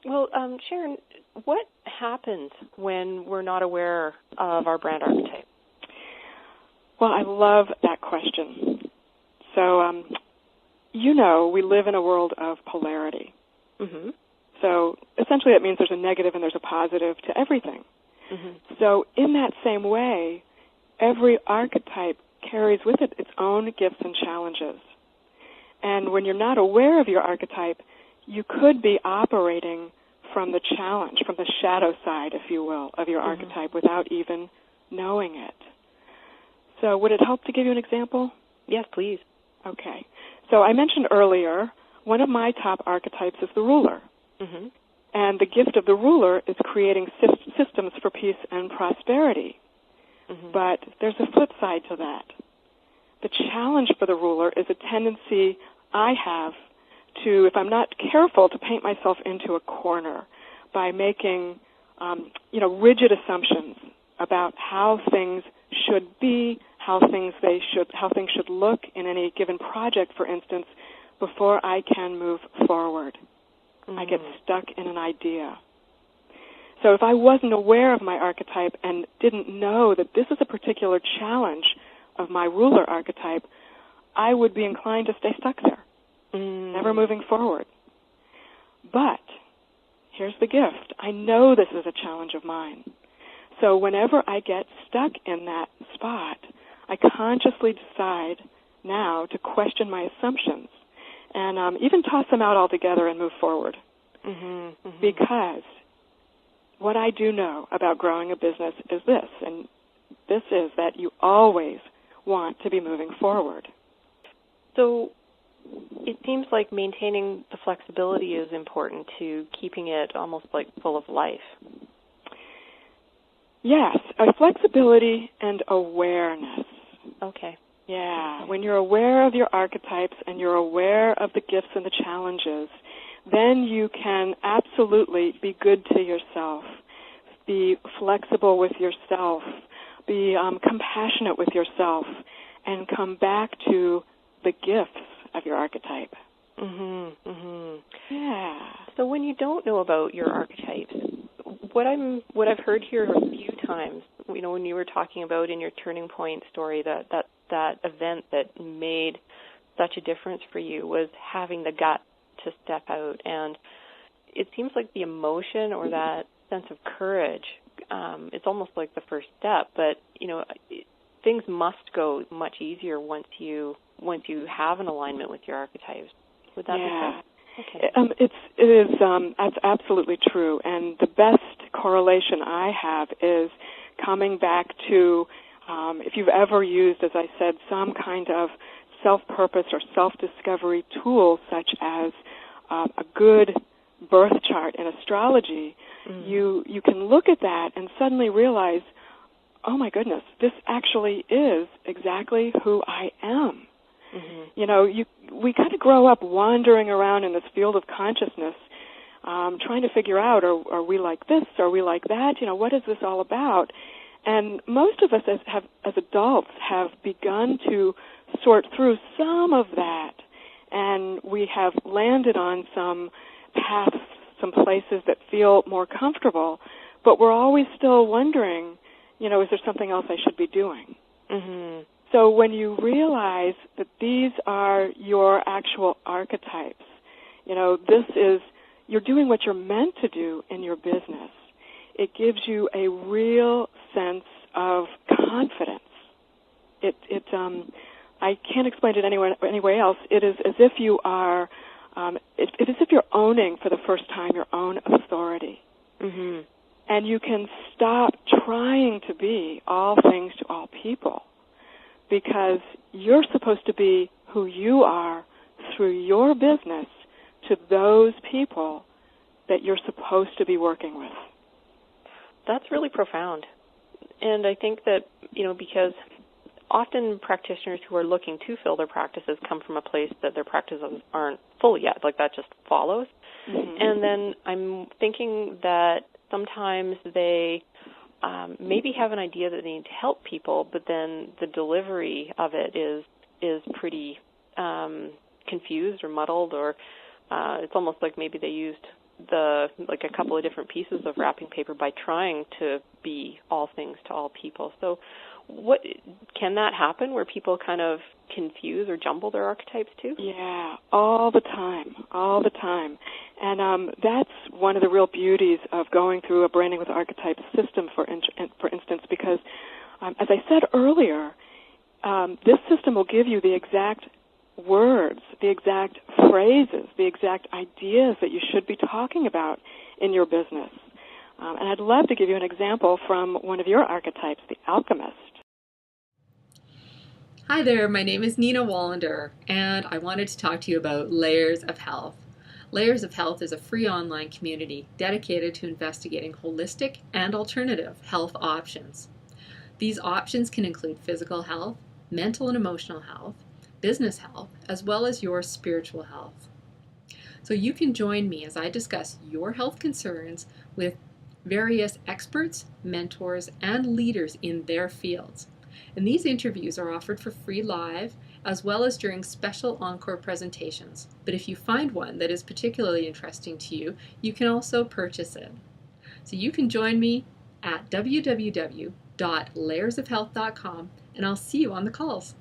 Well, Sharon, what happens when we're not aware of our brand archetype? Well, I love that question. So, we live in a world of polarity. Mm-hmm. So essentially that means there's a negative and there's a positive to everything. Mm-hmm. So in that same way, every archetype carries with it its own gifts and challenges. And when you're not aware of your archetype, you could be operating from the challenge, from the shadow side, if you will, of your Mm-hmm. archetype without even knowing it. So would it help to give you an example? Yes, please. Okay. So I mentioned earlier, one of my top archetypes is the ruler. Mm-hmm. And the gift of the ruler is creating systems for peace and prosperity. Mm-hmm. But there's a flip side to that. The challenge for the ruler is a tendency I have to, if I'm not careful, to paint myself into a corner by making, rigid assumptions about how things should be, how things should look in any given project, for instance, before I can move forward. Mm-hmm. I get stuck in an idea. So if I wasn't aware of my archetype and didn't know that this is a particular challenge of my ruler archetype, I would be inclined to stay stuck there, never moving forward. But here's the gift. I know this is a challenge of mine. So whenever I get stuck in that spot, I consciously decide now to question my assumptions and even toss them out altogether and move forward. Mm-hmm. Mm-hmm. Because what I do know about growing a business is this, and this is that you always want to be moving forward. So it seems like maintaining the flexibility is important to keeping it almost like full of life. Yes, flexibility and awareness. Okay. Yeah, when you're aware of your archetypes and you're aware of the gifts and the challenges, then you can absolutely be good to yourself, be flexible with yourself, be compassionate with yourself, and come back to the gifts of your archetype. Mm-hmm. Mm-hmm. Yeah. So when you don't know about your archetypes, what I've heard here a few times, when you were talking about in your turning point story that event that made such a difference for you was having the gut to step out. And it seems like the emotion or that sense of courage, it's almost like the first step. But, things must go much easier once you have an alignment with your archetypes. Would that be correct? Okay. That's absolutely true. And the best correlation I have is coming back to, if you've ever used, as I said, some kind of self-purpose or self-discovery tool, such as a good birth chart in astrology, mm-hmm. you can look at that and suddenly realize, oh my goodness, this actually is exactly who I am. Mm-hmm. We kind of grow up wandering around in this field of consciousness, trying to figure out, are we like this, are we like that, what is this all about? And most of us as adults have begun to sort through some of that, and we have landed on some paths, some places that feel more comfortable, but we're always still wondering, is there something else I should be doing? Mm-hmm. So when you realize that these are your actual archetypes, you're doing what you're meant to do in your business. It gives you a real sense of confidence. I can't explain it any way else. It is as if you are, it is as if you're owning for the first time your own authority. Mm-hmm. And you can stop trying to be all things to all people, because you're supposed to be who you are through your business to those people that you're supposed to be working with. That's really profound. And I think that, because often practitioners who are looking to fill their practices come from a place that their practices aren't full yet, like that just follows. Mm-hmm. And then I'm thinking that sometimes they maybe have an idea that they need to help people, but then the delivery of it is pretty confused or muddled, or it's almost like maybe they used like a couple of different pieces of wrapping paper by trying to be all things to all people. So what can that happen where people kind of confuse or jumble their archetypes too? Yeah, all the time. And that's one of the real beauties of going through a branding with archetypes system, for instance, because as I said earlier, this system will give you the exact words, the exact phrases, the exact ideas that you should be talking about in your business. And I'd love to give you an example from one of your archetypes, the alchemist. Hi there, my name is Nina Wallinder, and I wanted to talk to you about Layers of Health. Layers of Health is a free online community dedicated to investigating holistic and alternative health options. These options can include physical health, mental and emotional health, business health, as well as your spiritual health. So you can join me as I discuss your health concerns with various experts, mentors, and leaders in their fields. And these interviews are offered for free live, as well as during special encore presentations. But if you find one that is particularly interesting to you, you can also purchase it. So you can join me at www.layersofhealth.com, and I'll see you on the calls.